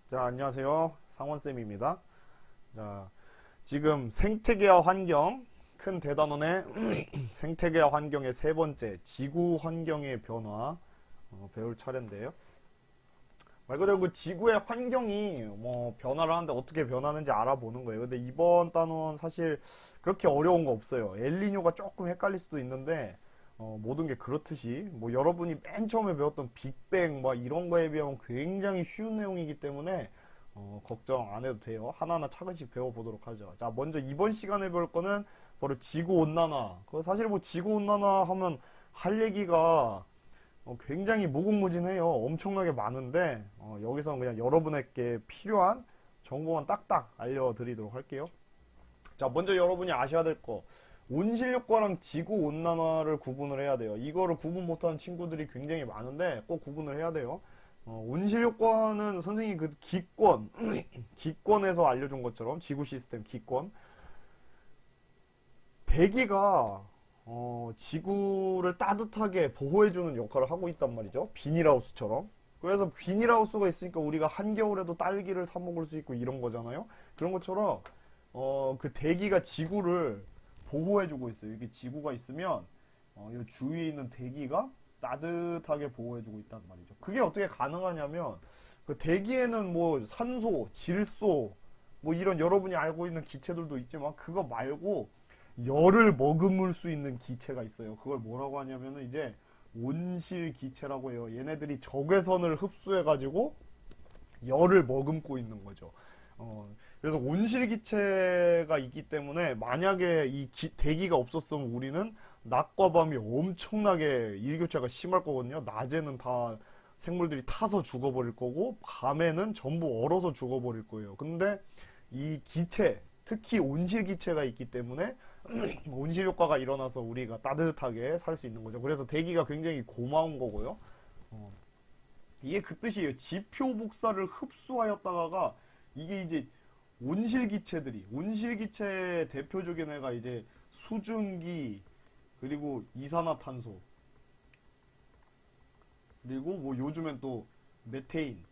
자, 안녕하세요. 상원쌤입니다. 자, 지금 생태계와 환경, 큰 대단원의 생태계와 환경의 세 번째, 지구 환경의 변화, 배울 차례인데요. 말 그대로 그 지구의 환경이 변화를 하는데 어떻게 변하는지 알아보는 거예요. 근데 이번 단원 사실 그렇게 어려운 거 없어요. 엘니뇨가 조금 헷갈릴 수도 있는데, 모든 게 그렇듯이, 여러분이 맨 처음에 배웠던 빅뱅, 이런 거에 비하면 굉장히 쉬운 내용이기 때문에, 걱정 안 해도 돼요. 하나하나 차근씩 배워보도록 하죠. 자, 먼저 이번 시간에 배울 거는 바로 지구온난화. 사실 지구온난화 하면 할 얘기가 굉장히 무궁무진해요. 엄청나게 많은데 여기서는 그냥 여러분에게 필요한 정보만 딱딱 알려드리도록 할게요. 자, 먼저 여러분이 아셔야 될 거. 온실효과랑 지구온난화를 구분을 해야 돼요. 이거를 구분 못하는 친구들이 굉장히 많은데 꼭 구분을 해야 돼요. 온실효과는 선생님이 그 기권, 기권에서 알려준 것처럼 지구 시스템 기권. 대기가 지구를 따뜻하게 보호해주는 역할을 하고 있단 말이죠. 비닐하우스처럼. 그래서 비닐하우스가 있으니까 우리가 한겨울에도 딸기를 사 먹을 수 있고 이런 거잖아요. 그런 것처럼 그 대기가 지구를 보호해주고 있어요. 이게 지구가 있으면 이 주위에 있는 대기가 따뜻하게 보호해주고 있단 말이죠. 그게 어떻게 가능하냐면 그 대기에는 산소, 질소, 이런 여러분이 알고 있는 기체들도 있지만 그거 말고 열을 머금을 수 있는 기체가 있어요. 그걸 뭐라고 하냐면은 이제 온실 기체라고 해요. 얘네들이 적외선을 흡수해가지고 열을 머금고 있는 거죠. 그래서 온실 기체가 있기 때문에 만약에 대기가 없었으면 우리는 낮과 밤이 엄청나게 일교차가 심할 거거든요. 낮에는 다 생물들이 타서 죽어버릴 거고 밤에는 전부 얼어서 죽어버릴 거예요. 근데 이 기체, 특히 온실 기체가 있기 때문에 온실 효과가 일어나서 우리가 따뜻하게 살 수 있는 거죠. 그래서 대기가 굉장히 고마운 거고요. 이게 그 뜻이에요. 지표 복사를 흡수하였다가가 이게 이제 온실기체의 대표적인 애가 이제 수증기, 그리고 이산화탄소, 그리고 요즘엔 또 메테인,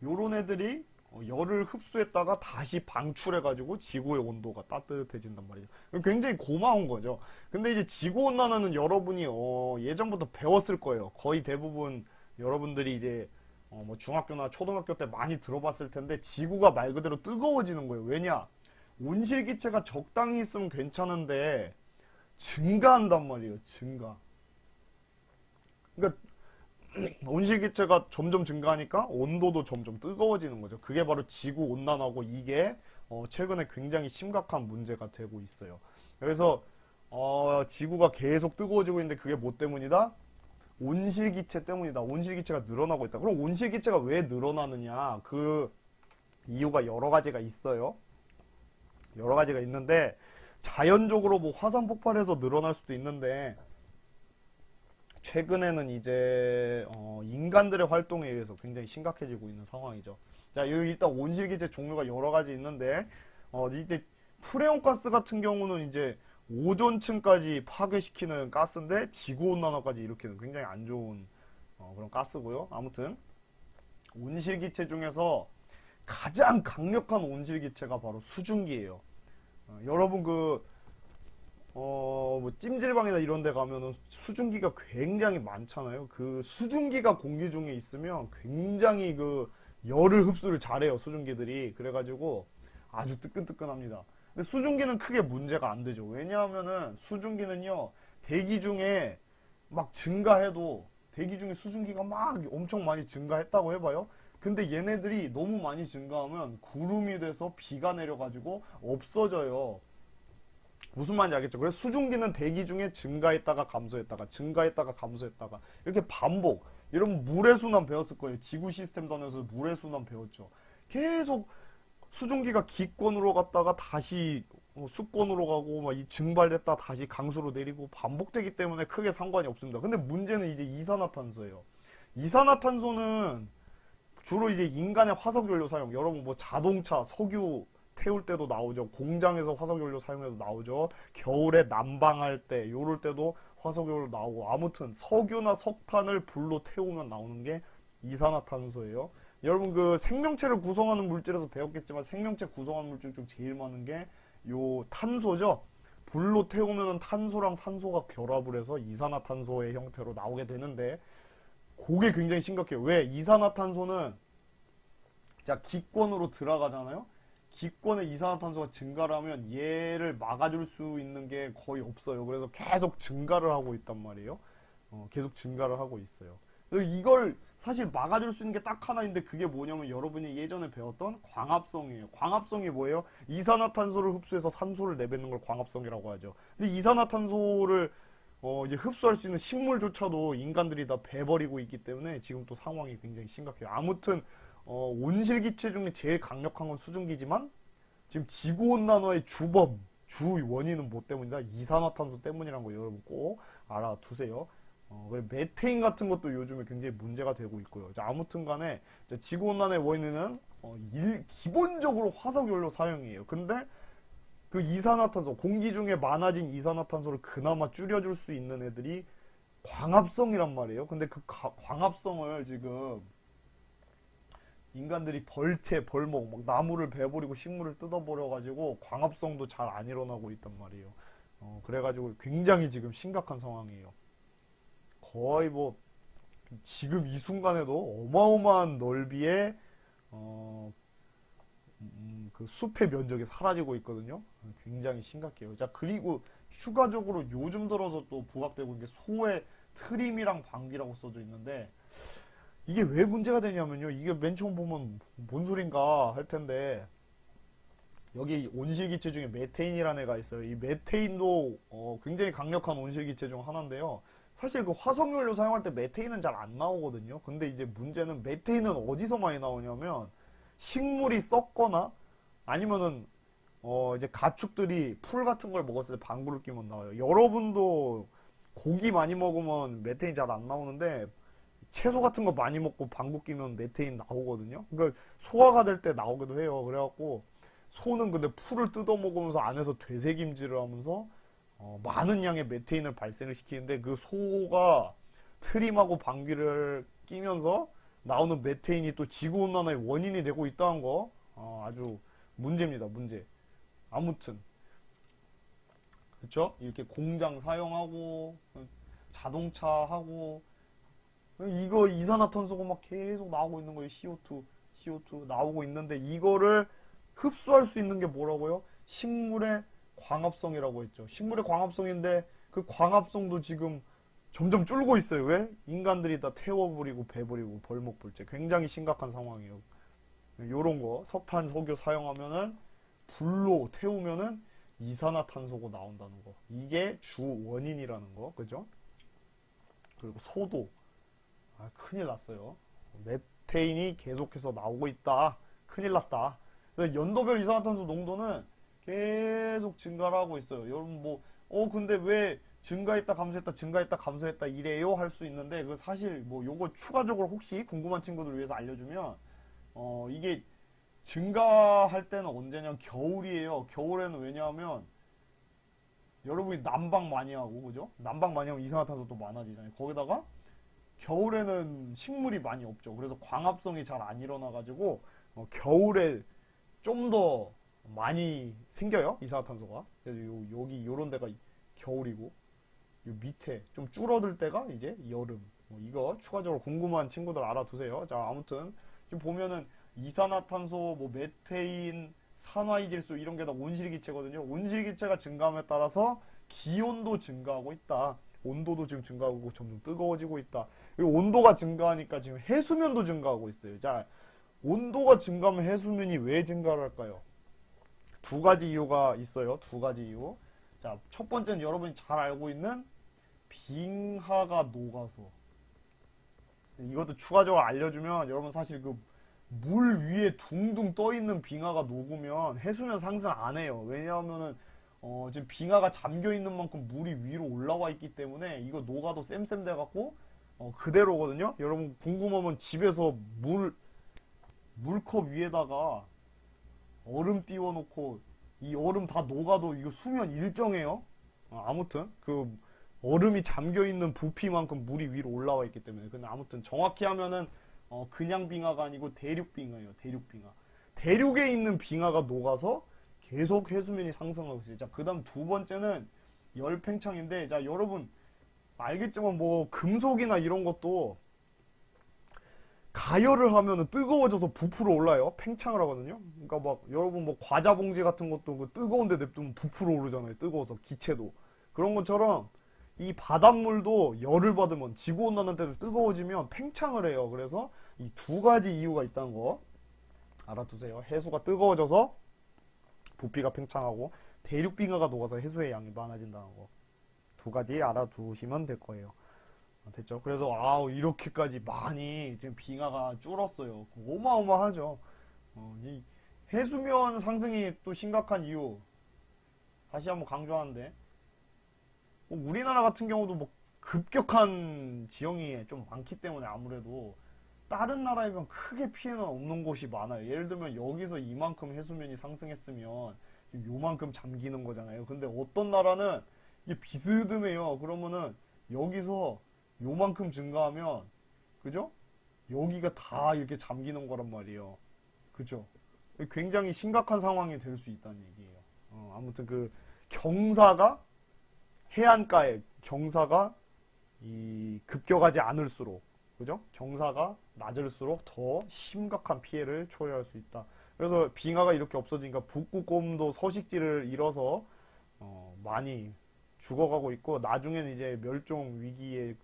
요런 애들이 열을 흡수했다가 다시 방출해가지고 지구의 온도가 따뜻해진단 말이죠. 굉장히 고마운 거죠. 근데 이제 지구온난화는 여러분이 예전부터 배웠을 거예요. 거의 대부분 여러분들이 이제 중학교나 초등학교 때 많이 들어봤을 텐데 지구가 말 그대로 뜨거워지는 거예요. 왜냐? 온실기체가 적당히 있으면 괜찮은데 증가한단 말이에요. 증가. 그러니까 온실기체가 점점 증가하니까 온도도 점점 뜨거워지는 거죠. 그게 바로 지구 온난화고 이게 최근에 굉장히 심각한 문제가 되고 있어요. 그래서 지구가 계속 뜨거워지고 있는데 그게 뭐 때문이다? 온실기체 때문이다. 온실기체가 늘어나고 있다. 그럼 온실기체가 왜 늘어나느냐? 그 이유가 여러 가지가 있어요. 여러 가지가 있는데 자연적으로 화산 폭발해서 늘어날 수도 있는데 최근에는 이제 인간들의 활동에 의해서 굉장히 심각해지고 있는 상황이죠. 자, 여기 일단 온실기체 종류가 여러 가지 있는데 이제 프레온가스 같은 경우는 이제 오존층까지 파괴시키는 가스인데 지구온난화까지 일으키는 굉장히 안 좋은 그런 가스고요. 아무튼 온실기체 중에서 가장 강력한 온실기체가 바로 수증기예요. 여러분 찜질방이나 이런 데 가면은 수증기가 굉장히 많잖아요. 그 수증기가 공기 중에 있으면 굉장히 그 열을 흡수를 잘해요, 수증기들이. 그래가지고 아주 뜨끈뜨끈합니다. 근데 수증기는 크게 문제가 안 되죠. 왜냐하면은 수증기는요, 대기 중에 막 증가해도 대기 중에 수증기가 막 엄청 많이 증가했다고 해봐요. 근데 얘네들이 너무 많이 증가하면 구름이 돼서 비가 내려가지고 없어져요. 무슨 말인지 알겠죠? 그래서 수증기는 대기 중에 증가했다가 감소했다가 증가했다가 감소했다가 이렇게 반복. 여러분 물의 순환 배웠을 거예요. 지구 시스템 단에서 물의 순환 배웠죠. 계속 수증기가 기권으로 갔다가 다시 수권으로 가고 이 증발됐다 다시 강수로 내리고 반복되기 때문에 크게 상관이 없습니다. 근데 문제는 이제 이산화탄소예요. 이산화탄소는 주로 이제 인간의 화석연료 사용. 여러분 자동차, 석유 태울 때도 나오죠. 공장에서 화석연료 사용해도 나오죠. 겨울에 난방할 때 요럴 때도 화석연료 나오고 아무튼 석유나 석탄을 불로 태우면 나오는 게 이산화탄소예요. 여러분 그 생명체를 구성하는 물질에서 배웠겠지만 생명체 구성하는 물질 중 제일 많은 게 요 탄소죠. 불로 태우면 탄소랑 산소가 결합을 해서 이산화탄소의 형태로 나오게 되는데 그게 굉장히 심각해요. 왜? 이산화탄소는 자 기권으로 들어가잖아요. 기권의 이산화탄소가 증가를 하면 얘를 막아줄 수 있는 게 거의 없어요. 그래서 계속 증가를 하고 있단 말이에요. 계속 증가를 하고 있어요. 이걸 사실 막아줄 수 있는 게 딱 하나 있는데 그게 뭐냐면 여러분이 예전에 배웠던 광합성이에요. 광합성이 뭐예요? 이산화탄소를 흡수해서 산소를 내뱉는 걸 광합성이라고 하죠. 근데 이산화탄소를 이제 흡수할 수 있는 식물조차도 인간들이 다 배버리고 있기 때문에 지금 또 상황이 굉장히 심각해요. 아무튼 온실기체 중에 제일 강력한 건 수증기지만 지금 지구온난화의 주범, 주 원인은 뭐 때문이다? 이산화탄소 때문이라는 거 여러분 꼭 알아두세요. 그리고 메테인 같은 것도 요즘에 굉장히 문제가 되고 있고요. 자, 아무튼 간에 지구온난화의 원인은 기본적으로 화석연료 사용이에요. 근데 그 이산화탄소, 공기 중에 많아진 이산화탄소를 그나마 줄여줄 수 있는 애들이 광합성이란 말이에요. 근데 그 광합성을 지금 인간들이 벌채, 벌목, 막 나무를 베버리고 식물을 뜯어버려가지고 광합성도 잘 안 일어나고 있단 말이에요. 그래가지고 굉장히 지금 심각한 상황이에요. 거의 뭐 지금 이 순간에도 어마어마한 넓이의 그 숲의 면적이 사라지고 있거든요. 굉장히 심각해요. 자, 그리고 추가적으로 요즘 들어서 또 부각되고 있는 게 소의 트림이랑 방귀라고 써져 있는데 이게 왜 문제가 되냐면요. 이게 맨 처음 보면 뭔 소린가 할 텐데 여기 온실기체 중에 메테인이라는 애가 있어요. 이 메테인도 굉장히 강력한 온실기체 중 하나인데요. 사실 그 화석연료 사용할 때 메테인은 잘 안 나오거든요. 근데 이제 문제는 메테인은 어디서 많이 나오냐면 식물이 썩거나 아니면은 이제 가축들이 풀 같은 걸 먹었을 때 방구를 끼면 나와요. 여러분도 고기 많이 먹으면 메테인 잘 안 나오는데 채소 같은 거 많이 먹고 방구 끼면 메테인 나오거든요. 그러니까 소화가 될 때 나오기도 해요. 그래갖고 소는 근데 풀을 뜯어 먹으면서 안에서 되새김질을 하면서 많은 양의 메테인을 발생을 시키는데 그 소가 트림하고 방귀를 끼면서 나오는 메테인이 또 지구온난화의 원인이 되고 있다는 거 아주 문제입니다. 문제. 아무튼 그쵸? 이렇게 공장 사용하고 자동차 하고 이거 이산화탄소가 막 계속 나오고 있는 거예요. CO2 나오고 있는데 이거를 흡수할 수 있는 게 뭐라고요? 식물의 광합성이라고 했죠. 식물의 광합성인데 그 광합성도 지금 점점 줄고 있어요. 왜? 인간들이 다 태워버리고 배버리고 벌목불체. 굉장히 심각한 상황이에요. 요런 거 석탄, 석유 사용하면은 불로 태우면은 이산화탄소가 나온다는 거. 이게 주 원인이라는 거. 그죠? 그리고 소도 큰일 났어요. 메테인이 계속해서 나오고 있다. 큰일 났다. 연도별 이산화탄소 농도는 계속 증가를 하고 있어요. 여러분 근데 왜 증가했다 감소했다 증가했다 감소했다 이래요 할 수 있는데 그 사실 요거 추가적으로 혹시 궁금한 친구들 위해서 알려주면 이게 증가할 때는 언제냐 겨울이에요. 겨울에는 왜냐하면 여러분이 난방 많이 하고 그죠? 난방 많이 하면 이산화탄소도 많아지잖아요. 거기다가 겨울에는 식물이 많이 없죠. 그래서 광합성이 잘 안 일어나가지고 겨울에 좀 더 많이 생겨요. 이산화탄소가. 그래서 여기 요런 데가 겨울이고 요 밑에 좀 줄어들 때가 이제 여름. 이거 추가적으로 궁금한 친구들 알아두세요. 자, 아무튼 지금 보면은 이산화탄소, 메테인, 산화이질소 이런 게 다 온실기체거든요. 온실기체가 증가함에 따라서 기온도 증가하고 있다. 온도도 지금 증가하고 점점 뜨거워지고 있다. 그리고 온도가 증가하니까 지금 해수면도 증가하고 있어요. 자, 온도가 증가하면 해수면이 왜 증가를 할까요? 두 가지 이유가 있어요. 두 가지 이유. 자, 첫 번째는 여러분이 잘 알고 있는 빙하가 녹아서. 이것도 추가적으로 알려주면 여러분 사실 그 물 위에 둥둥 떠 있는 빙하가 녹으면 해수면 상승 안 해요. 왜냐하면은 지금 빙하가 잠겨 있는 만큼 물이 위로 올라와 있기 때문에 이거 녹아도 쌤쌤 돼갖고 그대로거든요. 여러분 궁금하면 집에서 물컵 위에다가 얼음 띄워놓고 이 얼음 다 녹아도 이거 수면 일정해요. 아무튼 그 얼음이 잠겨 있는 부피만큼 물이 위로 올라와 있기 때문에. 근데 아무튼 정확히 하면은 그냥 빙하가 아니고 대륙 빙하예요. 대륙 빙하. 대륙에 있는 빙하가 녹아서 계속 해수면이 상승하고 있어요. 자, 그 다음 두 번째는 열팽창인데, 자, 여러분 알겠지만 뭐 금속이나 이런 것도 가열을 하면은 뜨거워져서 부풀어 올라요. 팽창을 하거든요. 그러니까 막 여러분 뭐 과자 봉지 같은 것도 그 뜨거운데 냅두면 부풀어 오르잖아요. 뜨거워서 기체도. 그런 것처럼 이 바닷물도 열을 받으면 지구온난화 때문에 뜨거워지면 팽창을 해요. 그래서 이 두 가지 이유가 있다는 거 알아두세요. 해수가 뜨거워져서 부피가 팽창하고 대륙 빙하가 녹아서 해수의 양이 많아진다는 거. 두 가지 알아두시면 될 거예요. 됐죠? 그래서 이렇게까지 많이 지금 빙하가 줄었어요. 어마어마하죠. 이 해수면 상승이 또 심각한 이유 다시 한번 강조하는데 뭐 우리나라 같은 경우도 뭐 급격한 지형이 좀 많기 때문에 아무래도 다른 나라에 비하면 크게 피해는 없는 곳이 많아요. 예를 들면 여기서 이만큼 해수면이 상승했으면 요만큼 잠기는 거잖아요. 근데 어떤 나라는 이게 비스듬해요. 그러면은 여기서 요만큼 증가하면 그죠? 여기가 다 이렇게 잠기는 거란 말이에요. 그죠? 굉장히 심각한 상황이 될 수 있다는 얘기예요. 아무튼 그 경사가 해안가에 경사가 이 급격하지 않을수록 그죠? 경사가 낮을수록 더 심각한 피해를 초래할 수 있다. 그래서 빙하가 이렇게 없어지니까 북극곰도 서식지를 잃어서 많이 죽어가고 있고 나중에는 이제 멸종 위기에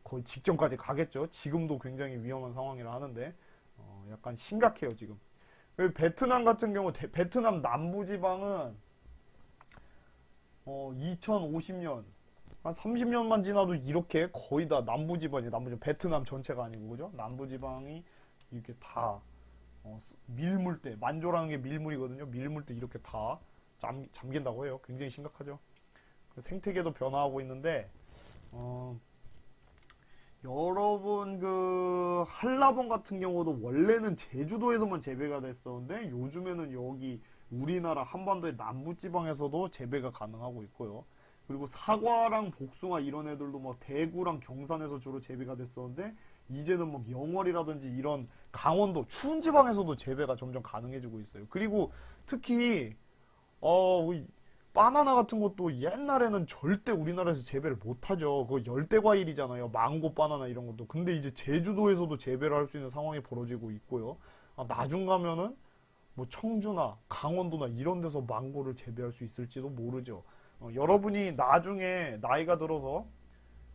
거의 직전까지 가겠죠. 지금도 굉장히 위험한 상황이라 하는데 약간 심각해요 지금. 그리고 베트남 같은 경우 베트남 남부지방은 2050년 한 30년만 지나도 이렇게 거의 다 남부지방이 남부지방 베트남 전체가 아니고 그죠? 남부지방이 이렇게 다 밀물대 만조라는 게 밀물이거든요. 밀물대 이렇게 다 잠긴다고 해요. 굉장히 심각하죠. 생태계도 변화하고 있는데 여러분 그 한라봉 같은 경우도 원래는 제주도에서만 재배가 됐었는데 요즘에는 여기 우리나라 한반도의 남부지방에서도 재배가 가능하고 있고요. 그리고 사과랑 복숭아 이런 애들도 막 대구랑 경산에서 주로 재배가 됐었는데 이제는 뭐 영월이라든지 이런 강원도 추운 지방에서도 재배가 점점 가능해지고 있어요. 그리고 특히 우리 바나나 같은 것도 옛날에는 절대 우리나라에서 재배를 못하죠. 그거 열대 과일이잖아요. 망고, 바나나 이런 것도. 근데 이제 제주도에서도 재배를 할 수 있는 상황이 벌어지고 있고요. 나중 가면은 뭐 청주나 강원도나 이런 데서 망고를 재배할 수 있을지도 모르죠. 여러분이 나중에 나이가 들어서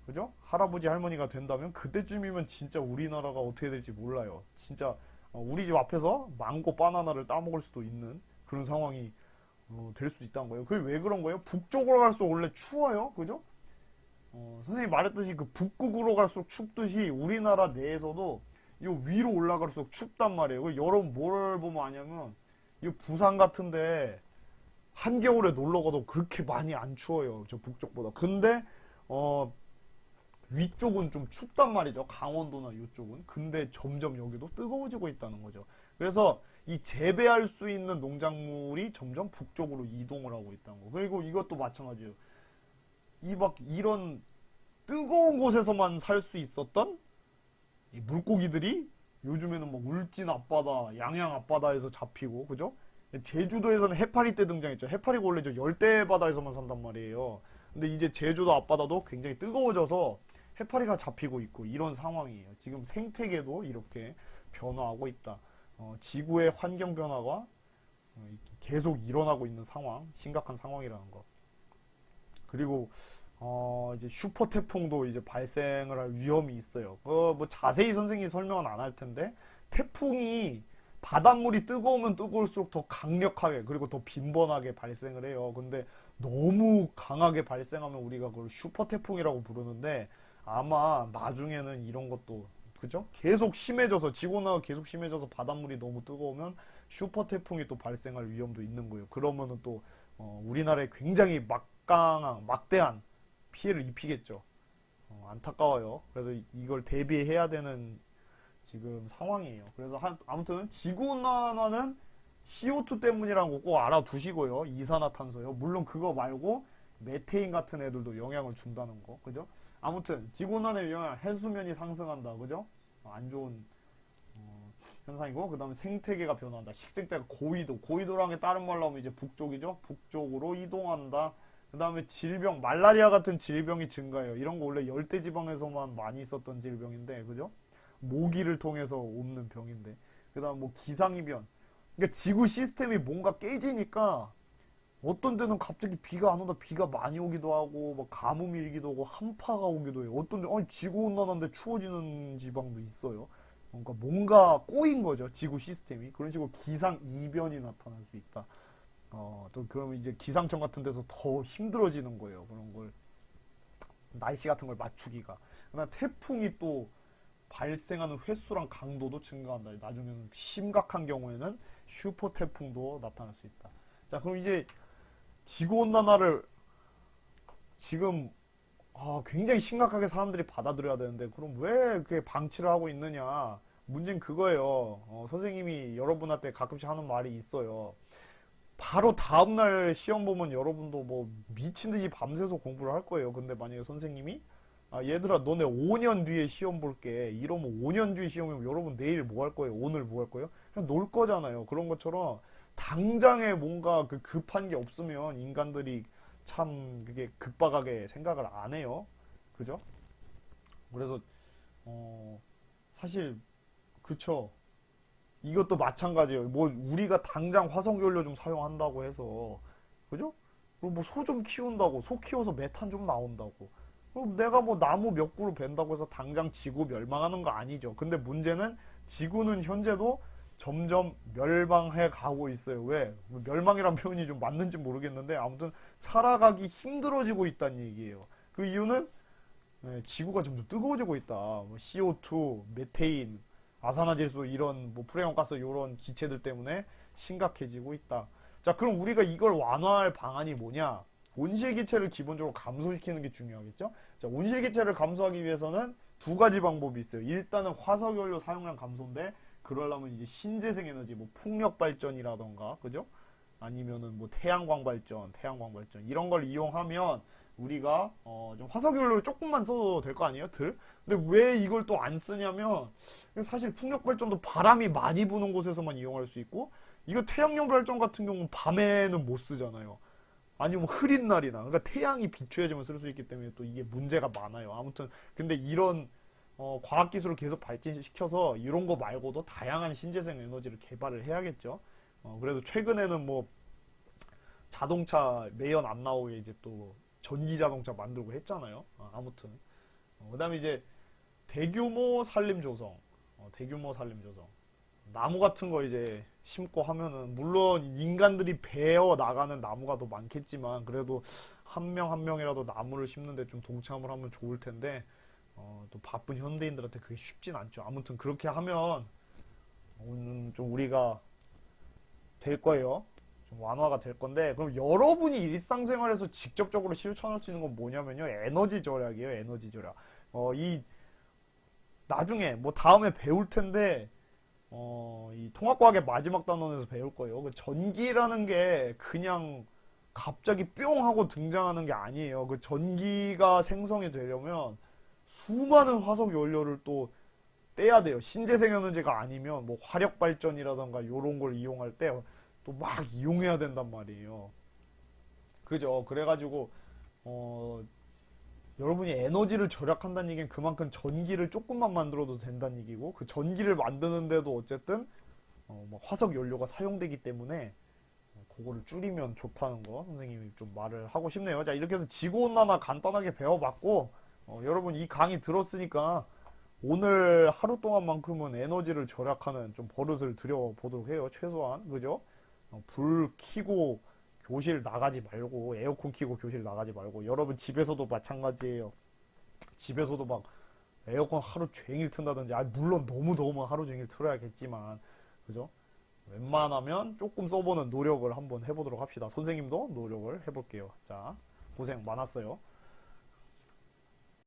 그죠? 할아버지 할머니가 된다면 그때쯤이면 진짜 우리나라가 어떻게 될지 몰라요. 진짜 우리 집 앞에서 망고 바나나를 따먹을 수도 있는 그런 상황이 될 수 있다는 거예요. 그게 왜 그런 거예요? 북쪽으로 갈수록 원래 추워요. 그죠? 선생님이 말했듯이 그 북극으로 갈수록 춥듯이 우리나라 내에서도 요 위로 올라갈수록 춥단 말이에요. 여러분 뭘 보면 아냐면 이 부산 같은데 한겨울에 놀러 가도 그렇게 많이 안 추워요. 저 북쪽보다. 근데 위쪽은 좀 춥단 말이죠. 강원도나 이쪽은. 근데 점점 여기도 뜨거워지고 있다는 거죠. 그래서 이 재배할 수 있는 농작물이 점점 북쪽으로 이동을 하고 있다는 거. 그리고 이것도 마찬가지예요. 이런 뜨거운 곳에서만 살 수 있었던 이 물고기들이 요즘에는 뭐 울진 앞바다, 양양 앞바다에서 잡히고, 그죠? 제주도에서는 해파리 떼 등장했죠. 해파리가 원래 저 열대 바다에서만 산단 말이에요. 근데 이제 제주도 앞바다도 굉장히 뜨거워져서 해파리가 잡히고 있고 이런 상황이에요. 지금 생태계도 이렇게 변화하고 있다. 지구의 환경 변화가 계속 일어나고 있는 상황, 심각한 상황이라는 거. 그리고 이제 슈퍼 태풍도 이제 발생을 할 위험이 있어요. 뭐 자세히 선생님이 설명은 안 할 텐데 태풍이 바닷물이 뜨거우면 뜨거울수록 더 강력하게 그리고 더 빈번하게 발생을 해요. 근데 너무 강하게 발생하면 우리가 그걸 슈퍼 태풍이라고 부르는데 아마 나중에는 이런 것도 그죠? 계속 심해져서 지구온난화가 계속 심해져서 바닷물이 너무 뜨거우면 슈퍼 태풍이 또 발생할 위험도 있는 거예요. 그러면은 또 우리나라에 굉장히 막대한 피해를 입히겠죠. 안타까워요. 그래서 이걸 대비해야 되는 지금 상황이에요. 그래서 아무튼 지구온난화는 CO2 때문이라는 거 꼭 알아두시고요. 이산화탄소요. 물론 그거 말고 메테인 같은 애들도 영향을 준다는 거. 그죠? 아무튼 지구온난화의 영향 해수면이 상승한다. 그죠? 안 좋은 현상이고, 그 다음에 생태계가 변화한다. 식생태가 고위도랑의 다른 말로 하면 이제 북쪽이죠. 북쪽으로 이동한다. 그 다음에 질병, 말라리아 같은 질병이 증가해요. 이런 거 원래 열대지방에서만 많이 있었던 질병인데, 그죠? 모기를 통해서 옮는 병인데. 그 다음 뭐 기상이변. 그러니까 지구 시스템이 뭔가 깨지니까 어떤 데는 갑자기 비가 안 오다 비가 많이 오기도 하고, 막 가뭄이 일기도 하고, 한파가 오기도 해요. 어떤 데, 아니, 지구 온난화인데 추워지는 지방도 있어요. 그러니까 뭔가 꼬인 거죠. 지구 시스템이. 그런 식으로 기상 이변이 나타날 수 있다. 또 그러면 이제 기상청 같은 데서 더 힘들어지는 거예요. 그런 걸 날씨 같은 걸 맞추기가. 그다음 태풍이 또 발생하는 횟수랑 강도도 증가한다. 나중에는 심각한 경우에는 슈퍼 태풍도 나타날 수 있다. 자, 그럼 이제 지구 온난화를 지금 굉장히 심각하게 사람들이 받아들여야 되는데 그럼 왜 그렇게 방치를 하고 있느냐? 문제는 그거예요. 선생님이 여러분한테 가끔씩 하는 말이 있어요. 바로 다음날 시험 보면 여러분도 뭐 미친 듯이 밤새서 공부를 할 거예요. 근데 만약에 선생님이 얘들아 너네 5년 뒤에 시험 볼게. 이러면 5년 뒤에 시험이면 여러분 내일 뭐 할 거예요? 오늘 뭐 할 거예요? 그냥 놀 거잖아요. 그런 것처럼 당장에 뭔가 그 급한 게 없으면 인간들이 참 그게 급박하게 생각을 안 해요. 그죠? 그래서 사실 그쵸. 이것도 마찬가지예요. 뭐 우리가 당장 화석연료 좀 사용한다고 해서 그죠? 그리고 뭐 소 좀 키운다고 소 키워서 메탄 좀 나온다고 그럼 내가 뭐 나무 몇 그루 벤다고 해서 당장 지구 멸망하는 거 아니죠. 근데 문제는 지구는 현재도 점점 멸망해 가고 있어요. 왜? 뭐 멸망이란 표현이 좀 맞는지 모르겠는데 아무튼 살아가기 힘들어지고 있다는 얘기예요. 그 이유는 지구가 점점 뜨거워지고 있다. 뭐 CO2, 메테인, 아산화질소 이런 뭐 프레온가스 이런 기체들 때문에 심각해지고 있다. 자, 그럼 우리가 이걸 완화할 방안이 뭐냐? 온실기체를 기본적으로 감소시키는 게 중요하겠죠? 자, 온실기체를 감소하기 위해서는 두 가지 방법이 있어요. 일단은 화석연료 사용량 감소인데 그러려면 이제 신재생 에너지, 뭐 풍력 발전이라던가, 그죠? 아니면은 뭐 태양광 발전 이런 걸 이용하면 우리가 좀 화석연료를 조금만 써도 될 거 아니에요? 근데 왜 이걸 또 안 쓰냐면 사실 풍력 발전도 바람이 많이 부는 곳에서만 이용할 수 있고 이거 태양력 발전 같은 경우는 밤에는 못 쓰잖아요. 아니면 흐린 날이나 그러니까 태양이 비춰야지만 쓸 수 있기 때문에 또 이게 문제가 많아요. 아무튼 근데 이런 과학 기술을 계속 발전시켜서 이런 거 말고도 다양한 신재생 에너지를 개발을 해야겠죠. 그래서 최근에는 뭐 자동차 매연 안 나오게 이제 또 전기 자동차 만들고 했잖아요. 아무튼 그다음에 이제 대규모 산림 조성, 대규모 산림 조성. 나무 같은 거 이제 심고 하면은 물론 인간들이 베어 나가는 나무가 더 많겠지만 그래도 한 명 한 명이라도 나무를 심는데 좀 동참을 하면 좋을 텐데 또 바쁜 현대인들한테 그게 쉽진 않죠. 아무튼 그렇게 하면 좀 우리가 될 거예요. 좀 완화가 될 건데 그럼 여러분이 일상생활에서 직접적으로 실천할 수 있는 건 뭐냐면요. 에너지 절약이에요. 에너지 절약. 이 나중에 뭐 다음에 배울 텐데 이 통합과학의 마지막 단원에서 배울 거예요. 그 전기라는 게 그냥 갑자기 뿅 하고 등장하는 게 아니에요. 그 전기가 생성이 되려면 수많은 화석 연료를 또 떼야 돼요. 신재생 에너지가 아니면 뭐 화력 발전이라던가 이런 걸 이용할 때 또 막 이용해야 된단 말이에요. 그죠? 그래가지고 여러분이 에너지를 절약한다는 얘기는 그만큼 전기를 조금만 만들어도 된다는 얘기고 그 전기를 만드는데도 어쨌든 뭐 화석 연료가 사용되기 때문에 그거를 줄이면 좋다는 거 선생님이 좀 말을 하고 싶네요. 자, 이렇게 해서 지구온난화 간단하게 배워봤고 여러분 이 강의 들었으니까 오늘 하루 동안만큼은 에너지를 절약하는 좀 버릇을 들여보도록 해요. 최소한 그죠? 불 켜고 교실 나가지 말고 에어컨 켜고 교실 나가지 말고 여러분 집에서도 마찬가지예요. 집에서도 막 에어컨 하루 종일 튼다든지 물론 너무 더우면 하루 종일 틀어야겠지만 그죠? 웬만하면 조금 써보는 노력을 한번 해보도록 합시다. 선생님도 노력을 해볼게요. 자, 고생 많았어요.